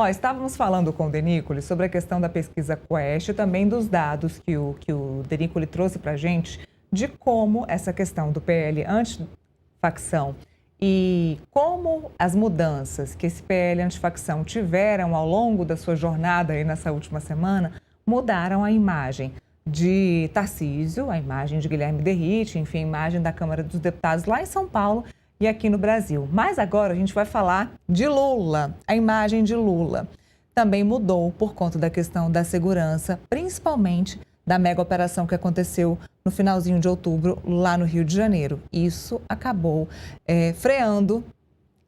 Estávamos falando com o Denícoli sobre a questão da pesquisa Quest e também dos dados que o Denícoli trouxe para a gente de como essa questão do PL antifacção e como as mudanças que esse PL antifacção tiveram ao longo da sua jornada aí nessa última semana mudaram a imagem de Tarcísio, a imagem de Guilherme Derrite, enfim, a imagem da Câmara dos Deputados lá em São Paulo e aqui no Brasil. Mas agora a gente vai falar de Lula. A imagem de Lula também mudou por conta da questão da segurança, principalmente da mega operação que aconteceu no finalzinho de outubro lá no Rio de Janeiro. Isso acabou freando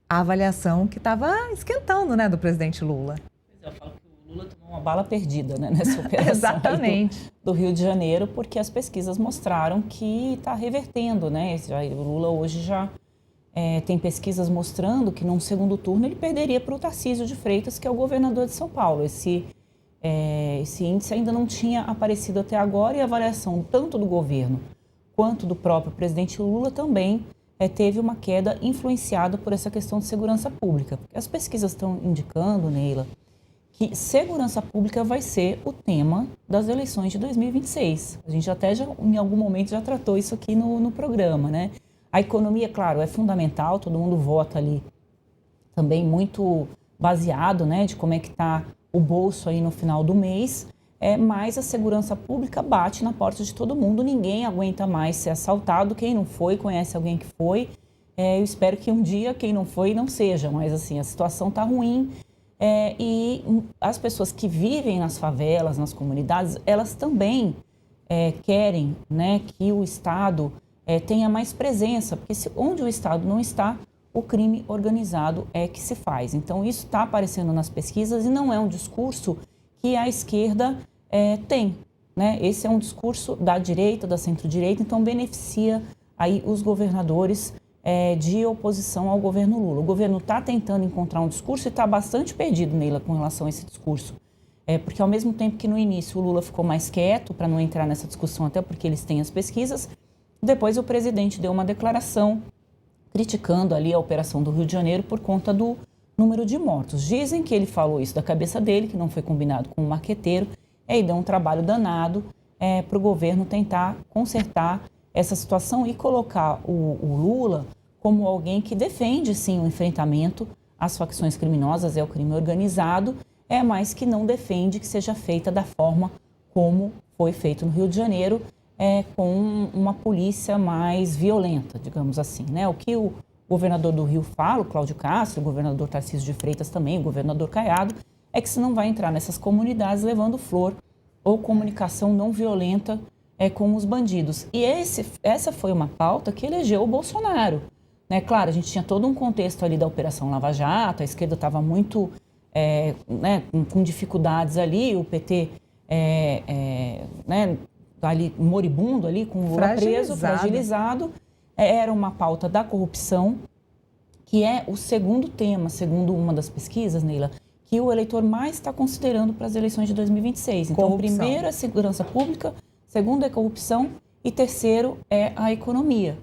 a avaliação que estava esquentando, né, do presidente Lula. Eu falo que o Lula tomou uma bala perdida, né, nessa operação Exatamente. Do Rio de Janeiro, porque as pesquisas mostraram que está revertendo, né? O Lula hoje já tem pesquisas mostrando que num segundo turno ele perderia para o Tarcísio de Freitas, que é o governador de São Paulo. Esse índice ainda não tinha aparecido até agora e a avaliação tanto do governo quanto do próprio presidente Lula também teve uma queda influenciada por essa questão de segurança pública. Porque as pesquisas estão indicando, Neila, que segurança pública vai ser o tema das eleições de 2026. A gente até já, em algum momento, já tratou isso aqui no programa, né? A economia, claro, é fundamental, todo mundo vota ali também muito baseado, né, de como é que está o bolso aí no final do mês, mas a segurança pública bate na porta de todo mundo, ninguém aguenta mais ser assaltado, quem não foi conhece alguém que foi, eu espero que um dia quem não foi não seja, mas assim, a situação está ruim e as pessoas que vivem nas favelas, nas comunidades, elas também querem, né, que o Estado tenha mais presença, porque onde o Estado não está, o crime organizado é que se faz. Então, isso está aparecendo nas pesquisas e não é um discurso que a esquerda tem, né? Esse é um discurso da direita, da centro-direita, então beneficia aí os governadores de oposição ao governo Lula. O governo está tentando encontrar um discurso e está bastante perdido, Neila, com relação a esse discurso. Porque ao mesmo tempo que no início o Lula ficou mais quieto para não entrar nessa discussão, até porque eles têm as pesquisas, depois o presidente deu uma declaração criticando ali a operação do Rio de Janeiro por conta do número de mortos. Dizem que ele falou isso da cabeça dele, que não foi combinado com o marqueteiro, e deu um trabalho danado para o governo tentar consertar essa situação e colocar o Lula como alguém que defende, sim, o enfrentamento às facções criminosas, ao crime organizado, mas que não defende que seja feita da forma como foi feito no Rio de Janeiro, com uma polícia mais violenta, digamos assim, né? O que o governador do Rio fala, o Cláudio Castro, o governador Tarcísio de Freitas também, o governador Caiado, é que se não vai entrar nessas comunidades levando flor ou comunicação não violenta com os bandidos. E essa foi uma pauta que elegeu o Bolsonaro, né? Claro, a gente tinha todo um contexto ali da Operação Lava Jato, a esquerda estava muito né, com dificuldades ali, o PT né, ali moribundo ali, com o Lula preso, fragilizado. Era uma pauta da corrupção, que é o segundo tema, segundo uma das pesquisas, Neila, que o eleitor mais está considerando para as eleições de 2026. Então, o primeiro é segurança pública, segundo é corrupção e terceiro é a economia.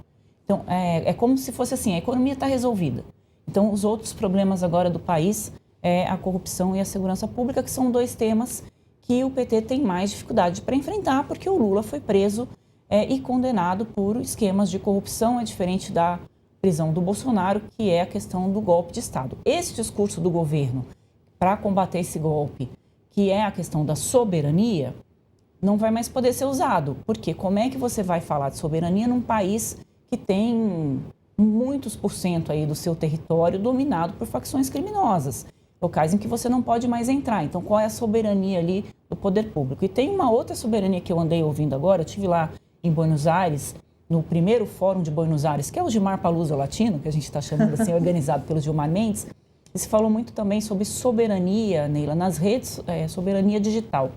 Então, é como se fosse assim, a economia está resolvida. Então, os outros problemas agora do país é a corrupção e a segurança pública, que são dois temas que o PT tem mais dificuldade para enfrentar, porque o Lula foi preso e condenado por esquemas de corrupção, é diferente da prisão do Bolsonaro, que é a questão do golpe de Estado. Esse discurso do governo para combater esse golpe, que é a questão da soberania, não vai mais poder ser usado, porque como é que você vai falar de soberania num país que tem muitos por cento aí do seu território dominado por facções criminosas? Locais em que você não pode mais entrar. Então, qual é a soberania ali do poder público? E tem uma outra soberania que eu andei ouvindo agora, eu estive lá em Buenos Aires, no primeiro fórum de Buenos Aires, que é o Gilmar Paluso Latino, que a gente está chamando assim, organizado pelo Gilmar Mendes, e se falou muito também sobre soberania, Neila, nas redes, soberania digital,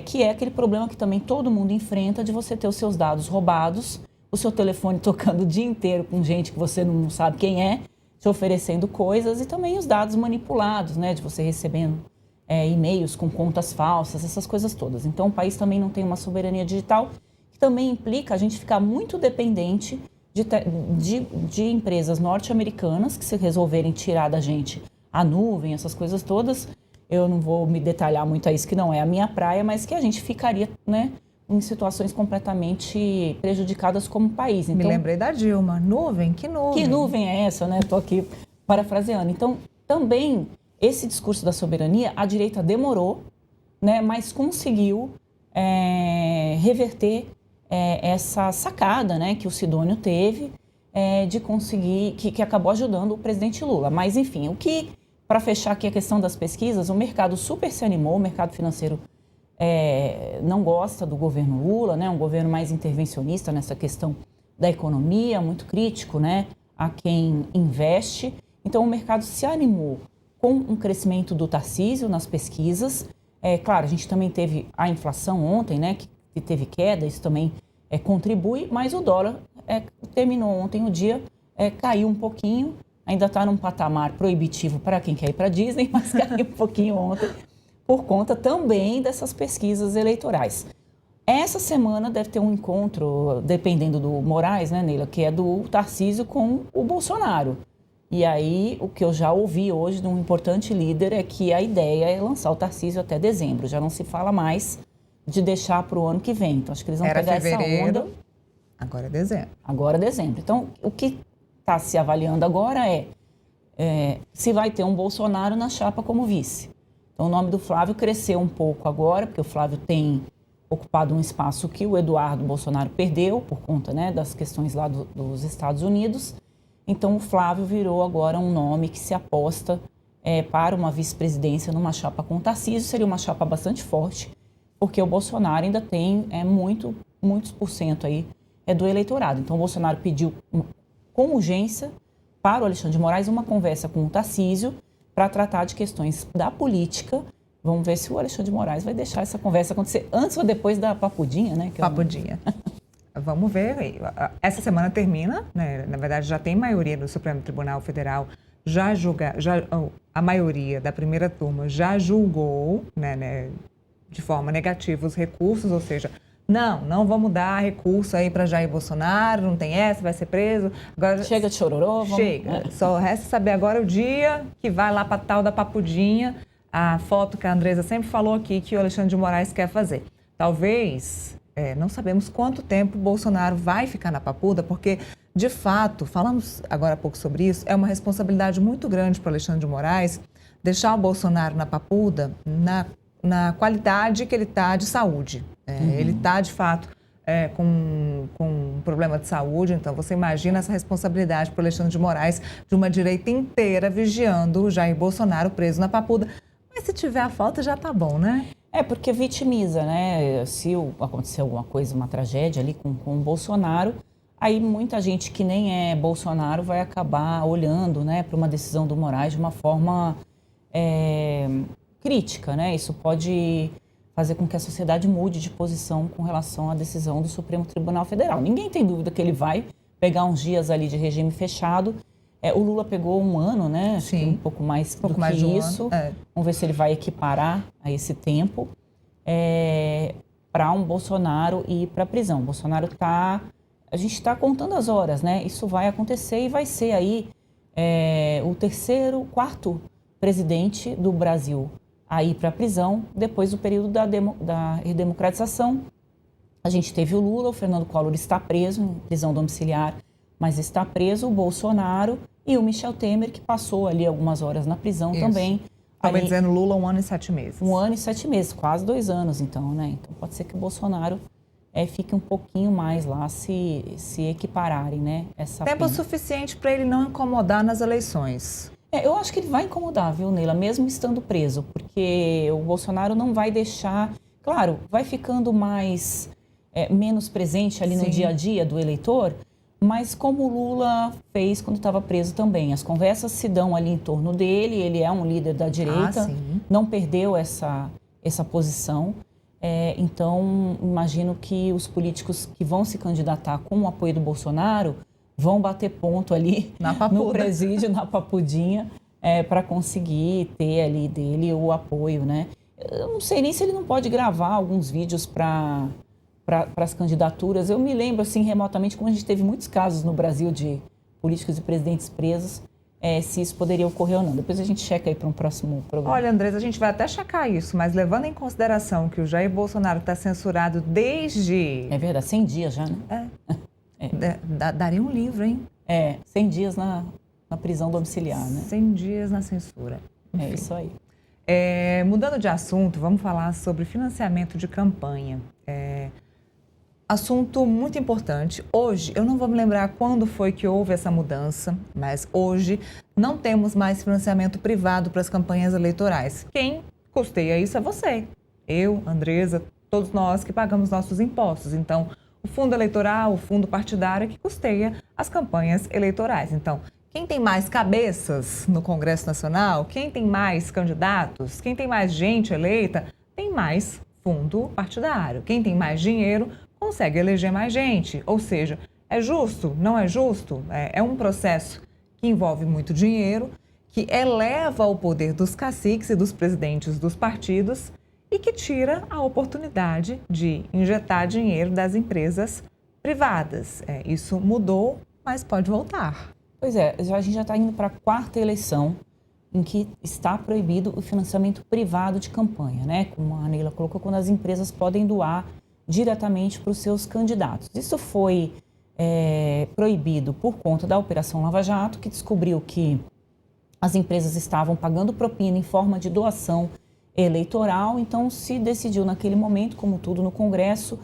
que é aquele problema que também todo mundo enfrenta de você ter os seus dados roubados, o seu telefone tocando o dia inteiro com gente que você não sabe quem é, te oferecendo coisas e também os dados manipulados, né, de você recebendo e-mails com contas falsas, essas coisas todas. Então, o país também não tem uma soberania digital, que também implica a gente ficar muito dependente de empresas norte-americanas que, se resolverem tirar da gente a nuvem, essas coisas todas. Eu não vou me detalhar muito a isso, que não é a minha praia, mas que a gente ficaria, né, em situações completamente prejudicadas como país. Então, me lembrei da Dilma. Nuvem? Que nuvem? Que nuvem é essa, né? Estou aqui parafraseando. Então, também, esse discurso da soberania, a direita demorou, né, mas conseguiu reverter essa sacada, né, que o Sidônio teve de conseguir, que acabou ajudando o presidente Lula. Mas, enfim, para fechar aqui a questão das pesquisas, o mercado super se animou, o mercado financeiro não gosta do governo Lula, né, um governo mais intervencionista nessa questão da economia, muito crítico, né, a quem investe. Então, o mercado se animou com um crescimento do Tarcísio nas pesquisas. Claro, a gente também teve a inflação ontem, né, que teve queda, isso também contribui, mas o dólar terminou ontem o dia, caiu um pouquinho, ainda está num patamar proibitivo para quem quer ir para a Disney, mas caiu um pouquinho ontem, por conta também dessas pesquisas eleitorais. Essa semana deve ter um encontro, dependendo do Moraes, né, Neila, que é do Tarcísio com o Bolsonaro. E aí, o que eu já ouvi hoje de um importante líder é que a ideia é lançar o Tarcísio até dezembro. Já não se fala mais de deixar para o ano que vem. Então, acho que eles vão pegar essa onda. Agora é dezembro. Agora é dezembro. Então, o que está se avaliando agora se vai ter um Bolsonaro na chapa como vice. Então, o nome do Flávio cresceu um pouco agora, porque o Flávio tem ocupado um espaço que o Eduardo Bolsonaro perdeu por conta, né, das questões lá dos Estados Unidos. Então, o Flávio virou agora um nome que se aposta para uma vice-presidência numa chapa com o Tarcísio. Seria uma chapa bastante forte, porque o Bolsonaro ainda tem muitos por cento aí do eleitorado. Então, o Bolsonaro pediu com urgência para o Alexandre de Moraes uma conversa com o Tarcísio para tratar de questões da política. Vamos ver se o Alexandre de Moraes vai deixar essa conversa acontecer antes ou depois da papudinha, né? Papudinha. Vamos ver. Essa semana termina, né? Na verdade, já tem maioria no Supremo Tribunal Federal, a maioria da primeira turma já julgou, né, de forma negativa os recursos, ou seja, não vamos dar recurso aí para Jair Bolsonaro, não tem essa, vai ser preso. Agora, chega de chororô. Chega. Só resta saber agora o dia que vai lá para a tal da papudinha, a foto que a Andresa sempre falou aqui que o Alexandre de Moraes quer fazer. Talvez, não sabemos quanto tempo o Bolsonaro vai ficar na papuda, porque, de fato, falamos agora há pouco sobre isso, é uma responsabilidade muito grande para o Alexandre de Moraes deixar o Bolsonaro na papuda na qualidade que ele está de saúde. Ele está, de fato, com um problema de saúde, então você imagina essa responsabilidade para o Alexandre de Moraes, de uma direita inteira vigiando o Jair Bolsonaro preso na papuda. Mas se tiver a falta, já tá bom, né? Porque vitimiza, né? Se acontecer alguma coisa, uma tragédia ali com o Bolsonaro, aí muita gente que nem é Bolsonaro vai acabar olhando, né, para uma decisão do Moraes de uma forma crítica, né? Isso pode fazer com que a sociedade mude de posição com relação à decisão do Supremo Tribunal Federal. Ninguém tem dúvida que ele vai pegar uns dias ali de regime fechado. O Lula pegou um ano, né? Sim. Um pouco mais do que isso. Vamos ver se ele vai equiparar a esse tempo para um Bolsonaro ir para a prisão. Bolsonaro a gente está contando as horas, né? Isso vai acontecer e vai ser aí o quarto presidente do Brasil a ir para a prisão depois do período da redemocratização. A gente teve o Lula, o Fernando Collor está preso em prisão domiciliar, mas está preso o Bolsonaro e o Michel Temer, que passou ali algumas horas na prisão também. Estava dizendo Lula 1 ano e 7 meses. 1 ano e 7 meses, quase 2 anos então, né? Então pode ser que o Bolsonaro fique um pouquinho mais lá se equipararem, né? Tempo suficiente para ele não incomodar nas eleições. Eu acho que ele vai incomodar, viu, Neila, mesmo estando preso, porque o Bolsonaro não vai deixar... Claro, vai ficando menos presente ali no dia a dia do eleitor, mas como o Lula fez quando estava preso também. As conversas se dão ali em torno dele, ele é um líder da direita, não perdeu essa posição. Então, imagino que os políticos que vão se candidatar com o apoio do Bolsonaro vão bater ponto ali no presídio, na papudinha, para conseguir ter ali dele o apoio, né? Eu não sei nem se ele não pode gravar alguns vídeos para as candidaturas. Eu me lembro, assim, remotamente, como a gente teve muitos casos no Brasil de políticos e presidentes presos, se isso poderia ocorrer ou não. Depois a gente checa aí para um próximo programa. Olha, Andresa, a gente vai até checar isso, mas levando em consideração que o Jair Bolsonaro está censurado desde... É verdade, 100 dias já, né? Daria um livro, hein? 100 dias na prisão domiciliar, né? 100 dias na censura. Enfim. É isso aí. Mudando de assunto, vamos falar sobre financiamento de campanha. Assunto muito importante. Hoje, eu não vou me lembrar quando foi que houve essa mudança, mas hoje não temos mais financiamento privado para as campanhas eleitorais. Quem custeia isso é você. Eu, Andresa, todos nós que pagamos nossos impostos. Então, o fundo eleitoral, o fundo partidário é que custeia as campanhas eleitorais. Então, quem tem mais cabeças no Congresso Nacional, quem tem mais candidatos, quem tem mais gente eleita, tem mais fundo partidário. Quem tem mais dinheiro consegue eleger mais gente. Ou seja, é justo? Não é justo? É um processo que envolve muito dinheiro, que eleva o poder dos caciques e dos presidentes dos partidos e que tira a oportunidade de injetar dinheiro das empresas privadas. Isso mudou, mas pode voltar. Pois é, a gente já está indo para a quarta eleição em que está proibido o financiamento privado de campanha, né? Como a Neila colocou, quando as empresas podem doar diretamente para os seus candidatos. Isso foi proibido por conta da Operação Lava Jato, que descobriu que as empresas estavam pagando propina em forma de doação eleitoral, então se decidiu naquele momento, como tudo no Congresso,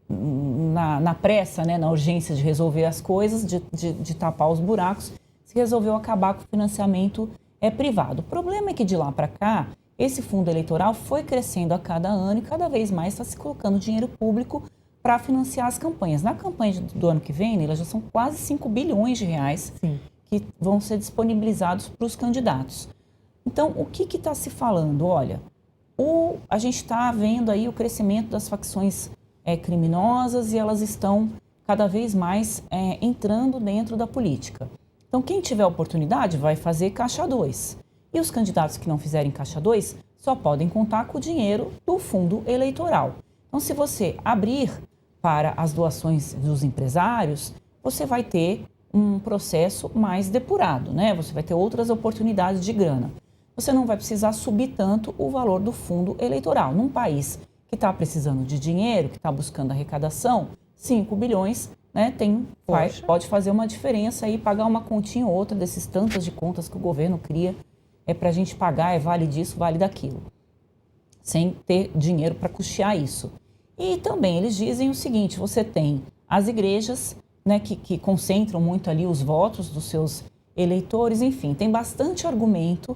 na pressa, né, na urgência de resolver as coisas, de tapar os buracos, se resolveu acabar com o financiamento privado. O problema é que de lá para cá, esse fundo eleitoral foi crescendo a cada ano e cada vez mais está se colocando dinheiro público para financiar as campanhas. Na campanha do ano que vem, já são quase 5 bilhões de reais Sim. que vão ser disponibilizados para os candidatos. Então, o que está se falando? Olha, a gente está vendo aí o crescimento das facções criminosas e elas estão cada vez mais entrando dentro da política. Então, quem tiver oportunidade vai fazer caixa 2. E os candidatos que não fizerem caixa 2 só podem contar com o dinheiro do fundo eleitoral. Então, se você abrir para as doações dos empresários, você vai ter um processo mais depurado, né? Você vai ter outras oportunidades de grana. Você não vai precisar subir tanto o valor do fundo eleitoral. Num país que está precisando de dinheiro, que está buscando arrecadação, 5 bilhões, né, pode fazer uma diferença e pagar uma continha ou outra desses tantas de contas que o governo cria para a gente pagar, vale disso, vale daquilo, sem ter dinheiro para custear isso. E também eles dizem o seguinte, você tem as igrejas, né, que concentram muito ali os votos dos seus eleitores, enfim, tem bastante argumento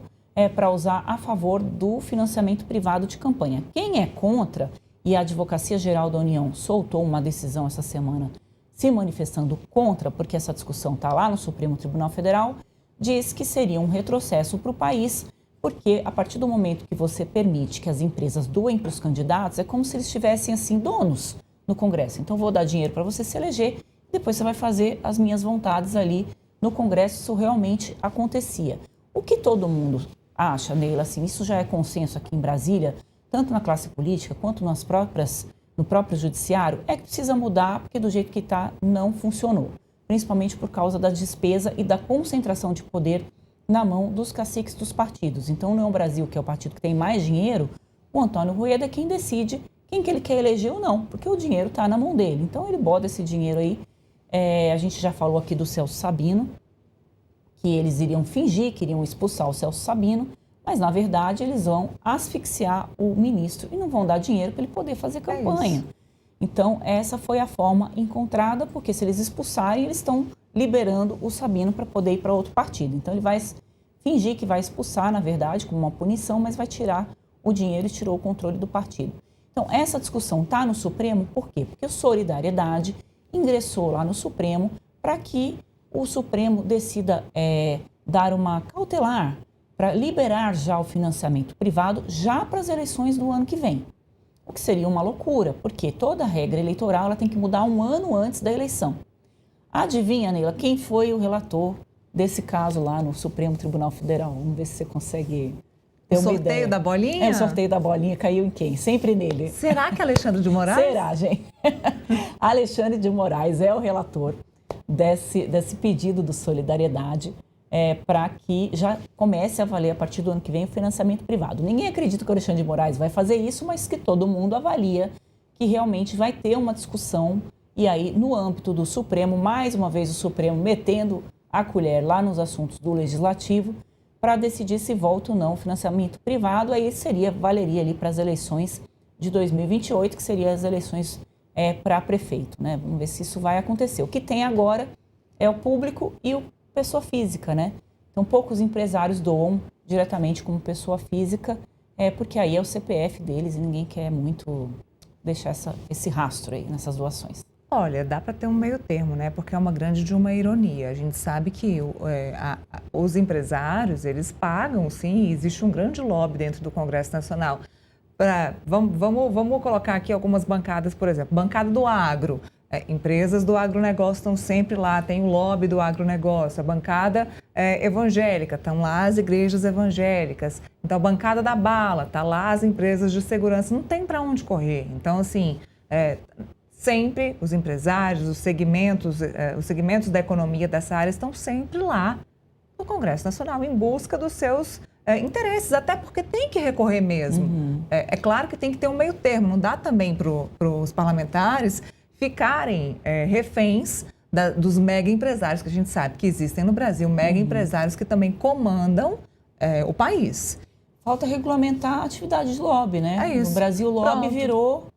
para usar a favor do financiamento privado de campanha. Quem é contra, e a Advocacia Geral da União soltou uma decisão essa semana se manifestando contra, porque essa discussão está lá no Supremo Tribunal Federal, diz que seria um retrocesso para o país, porque a partir do momento que você permite que as empresas doem para os candidatos, é como se eles tivessem assim donos no Congresso. Então, vou dar dinheiro para você se eleger, depois você vai fazer as minhas vontades ali no Congresso. Isso realmente acontecia. O que todo mundo acha, Neila, assim, isso já é consenso aqui em Brasília, tanto na classe política quanto no próprio judiciário, é que precisa mudar, porque do jeito que está não funcionou. Principalmente por causa da despesa e da concentração de poder na mão dos caciques dos partidos. Então, no Brasil, que é o partido que tem mais dinheiro, o Antônio Rueda é quem decide quem que ele quer eleger ou não, porque o dinheiro está na mão dele. Então, ele bota esse dinheiro aí. A gente já falou aqui do Celso Sabino, que eles iriam fingir que iriam expulsar o Celso Sabino, mas, na verdade, eles vão asfixiar o ministro e não vão dar dinheiro para ele poder fazer campanha. Então, essa foi a forma encontrada, porque se eles expulsarem, eles estão liberando o Sabino para poder ir para outro partido. Então, ele vai fingir que vai expulsar, na verdade, como uma punição, mas vai tirar o dinheiro e tirou o controle do partido. Então, essa discussão está no Supremo, por quê? Porque a Solidariedade ingressou lá no Supremo para que o Supremo decida dar uma cautelar para liberar já o financiamento privado já para as eleições do ano que vem. O que seria uma loucura, porque toda regra eleitoral ela tem que mudar um ano antes da eleição. Adivinha, Neila, quem foi o relator desse caso lá no Supremo Tribunal Federal? Vamos ver se você consegue ter uma ideia. O sorteio da bolinha? O sorteio da bolinha caiu em quem? Sempre nele. Será que é Alexandre de Moraes? Será, gente? Alexandre de Moraes é o relator desse pedido de solidariedade para que já comece a valer a partir do ano que vem o financiamento privado. Ninguém acredita que o Alexandre de Moraes vai fazer isso, mas que todo mundo avalia que realmente vai ter uma discussão. E aí, no âmbito do Supremo, mais uma vez o Supremo metendo a colher lá nos assuntos do Legislativo para decidir se volta ou não o financiamento privado. Aí valeria ali para as eleições de 2028, que seriam as eleições para prefeito, né? Vamos ver se isso vai acontecer. O que tem agora é o público e o pessoa física, né? Então, poucos empresários doam diretamente como pessoa física, porque aí é o CPF deles e ninguém quer muito deixar esse rastro aí nessas doações. Olha, dá para ter um meio termo, né? Porque é uma grande de uma ironia. A gente sabe que os empresários, eles pagam, sim, existe um grande lobby dentro do Congresso Nacional. Vamos colocar aqui algumas bancadas, por exemplo, bancada do agro. Empresas do agronegócio estão sempre lá, tem o lobby do agronegócio. A bancada evangélica, estão lá as igrejas evangélicas. Então, a bancada da bala, está lá as empresas de segurança. Não tem para onde correr. Então, assim, sempre os empresários, os segmentos da economia dessa área estão sempre lá no Congresso Nacional em busca dos seus interesses, até porque tem que recorrer mesmo. Uhum. É claro que tem que ter um meio termo. Não dá também para os parlamentares ficarem reféns dos mega empresários, que a gente sabe que existem no Brasil, mega empresários que também comandam o país. Falta regulamentar a atividade de lobby, né? É isso. No Brasil, o lobby Pronto. virou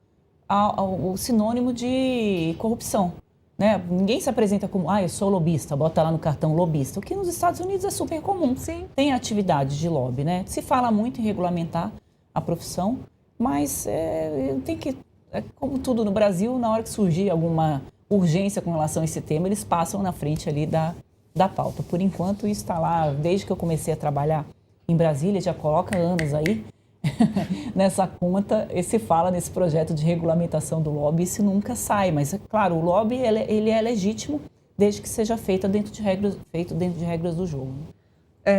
o sinônimo de corrupção, né? Ninguém se apresenta como, eu sou lobista, bota lá no cartão lobista, o que nos Estados Unidos é super comum. Sim. Tem atividade de lobby, né? Se fala muito em regulamentar a profissão, mas tem que, como tudo no Brasil, na hora que surgir alguma urgência com relação a esse tema, eles passam na frente ali da pauta. Por enquanto, isso está lá, desde que eu comecei a trabalhar em Brasília, já coloca anos aí, nessa conta, se fala nesse projeto de regulamentação do lobby, isso nunca sai. Mas, é claro, o lobby ele é legítimo desde que seja feito dentro de regras do jogo.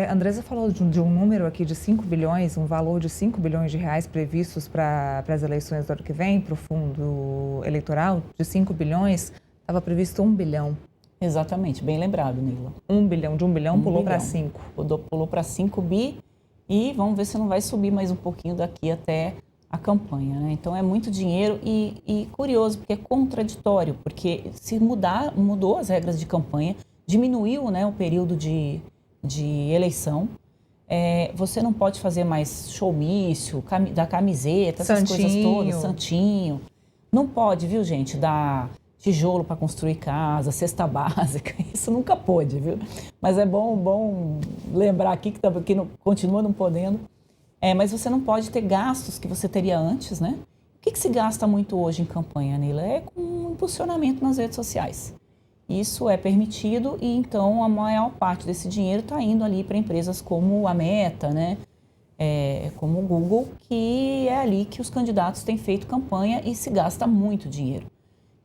Andresa falou de um número aqui de 5 bilhões, um valor de 5 bilhões de reais previstos para as eleições do ano que vem, para o fundo eleitoral, de 5 bilhões, estava previsto 1 bilhão. Exatamente, bem lembrado, Nila. 1 bilhão, de 1 bilhão pulou para 5. Pulou para 5 bi e vamos ver se não vai subir mais um pouquinho daqui até a campanha, né? Então é muito dinheiro e curioso, porque é contraditório, porque se mudou as regras de campanha, diminuiu, né, o período de eleição, você não pode fazer mais showmício, da camiseta, essas coisas todas, santinho. Não pode, viu, gente, dar tijolo para construir casa, cesta básica, isso nunca pôde, viu? Mas é bom lembrar aqui que continua não podendo. Mas você não pode ter gastos que você teria antes, né? O que se gasta muito hoje em campanha, Neila? É com impulsionamento nas redes sociais. Isso é permitido e, então, a maior parte desse dinheiro está indo ali para empresas como a Meta, né? Como o Google, que é ali que os candidatos têm feito campanha e se gasta muito dinheiro.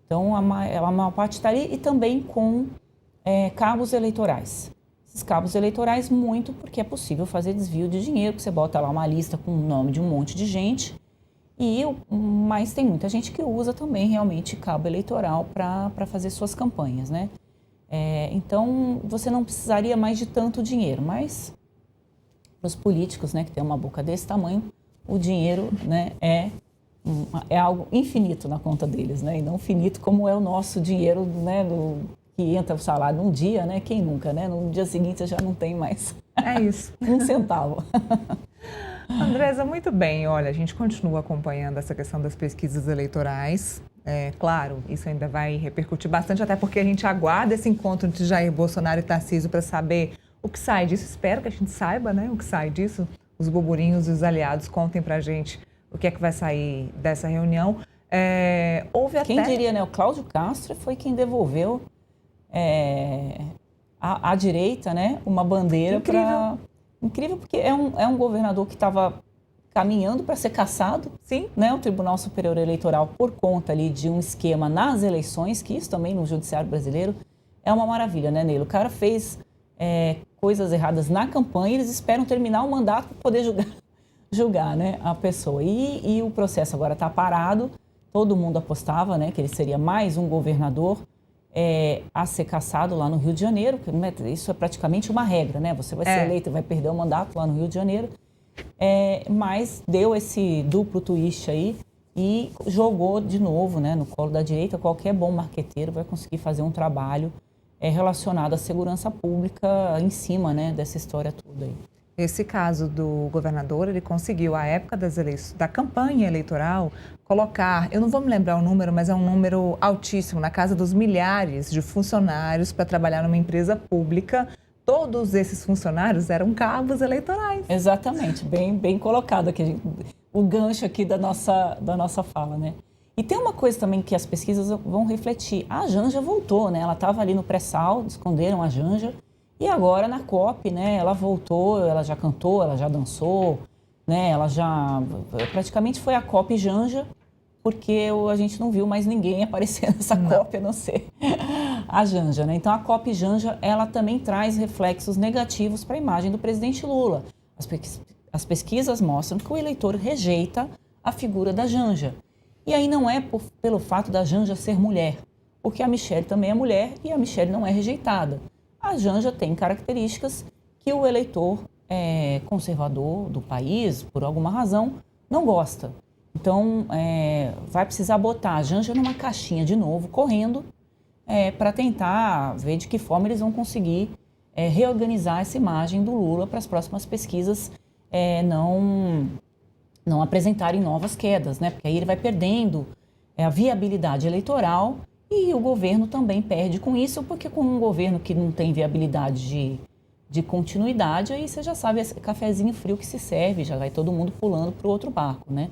Então, a maior parte está ali e também com cabos eleitorais. Esses cabos eleitorais, muito porque é possível fazer desvio de dinheiro, que você bota lá uma lista com o nome de um monte de gente. Mas tem muita gente que usa também realmente cabo eleitoral para fazer suas campanhas, né? Então, você não precisaria mais de tanto dinheiro, mas para os políticos, né, que tem uma boca desse tamanho, o dinheiro, né, é algo infinito na conta deles, né? E não finito como é o nosso dinheiro, né, que entra o salário num dia, né? Quem nunca, né? No dia seguinte você já não tem mais isso. um centavo. Andresa, muito bem. Olha, a gente continua acompanhando essa questão das pesquisas eleitorais. Claro, isso ainda vai repercutir bastante, até porque a gente aguarda esse encontro entre Jair Bolsonaro e Tarcísio para saber o que sai disso. Espero que a gente saiba, né, o que sai disso. Os burburinhos e os aliados contem para a gente o que é que vai sair dessa reunião. Quem diria, né? O Cláudio Castro foi quem devolveu à direita, né, uma bandeira para... Incrível, porque é um governador que estava caminhando para ser cassado. Sim. Né, o Tribunal Superior Eleitoral, por conta ali de um esquema nas eleições, que isso também no judiciário brasileiro é uma maravilha, né, Neilo? O cara fez coisas erradas na campanha, eles esperam terminar o mandato para poder julgar, né, a pessoa. E o processo agora está parado, todo mundo apostava, né, que ele seria mais um governador a ser cassado lá no Rio de Janeiro, porque isso é praticamente uma regra, né? Você vai ser eleito e vai perder o mandato lá no Rio de Janeiro. Mas deu esse duplo twist aí e jogou de novo, né, no colo da direita. Qualquer bom marqueteiro vai conseguir fazer um trabalho relacionado à segurança pública em cima, né, dessa história toda aí. Esse caso do governador, ele conseguiu, à época da campanha eleitoral, colocar, eu não vou me lembrar o número, mas é um número altíssimo, na casa dos milhares de funcionários para trabalhar numa empresa pública. Todos esses funcionários eram cabos eleitorais. Exatamente, bem colocado aqui, o gancho aqui da nossa fala, né? E tem uma coisa também que as pesquisas vão refletir. A Janja voltou, né? Ela estava ali no pré-sal, esconderam a Janja. E agora na COP, né, ela voltou, ela já cantou, ela já dançou, né, ela já praticamente foi a COP Janja, porque a gente não viu mais ninguém aparecer nessa COP a não ser a Janja, né? Então a COP Janja, ela também traz reflexos negativos para a imagem do presidente Lula. As pesquisas mostram que o eleitor rejeita a figura da Janja. E aí não é pelo fato da Janja ser mulher, porque a Michelle também é mulher e a Michelle não é rejeitada. A Janja tem características que o eleitor conservador do país, por alguma razão, não gosta. Então, vai precisar botar a Janja numa caixinha de novo, correndo, para tentar ver de que forma eles vão conseguir reorganizar essa imagem do Lula para as próximas pesquisas não apresentarem novas quedas, né? Porque aí ele vai perdendo a viabilidade eleitoral. E o governo também perde com isso, porque com um governo que não tem viabilidade de continuidade, aí você já sabe, esse cafezinho frio que se serve, já vai todo mundo pulando para o outro barco, né?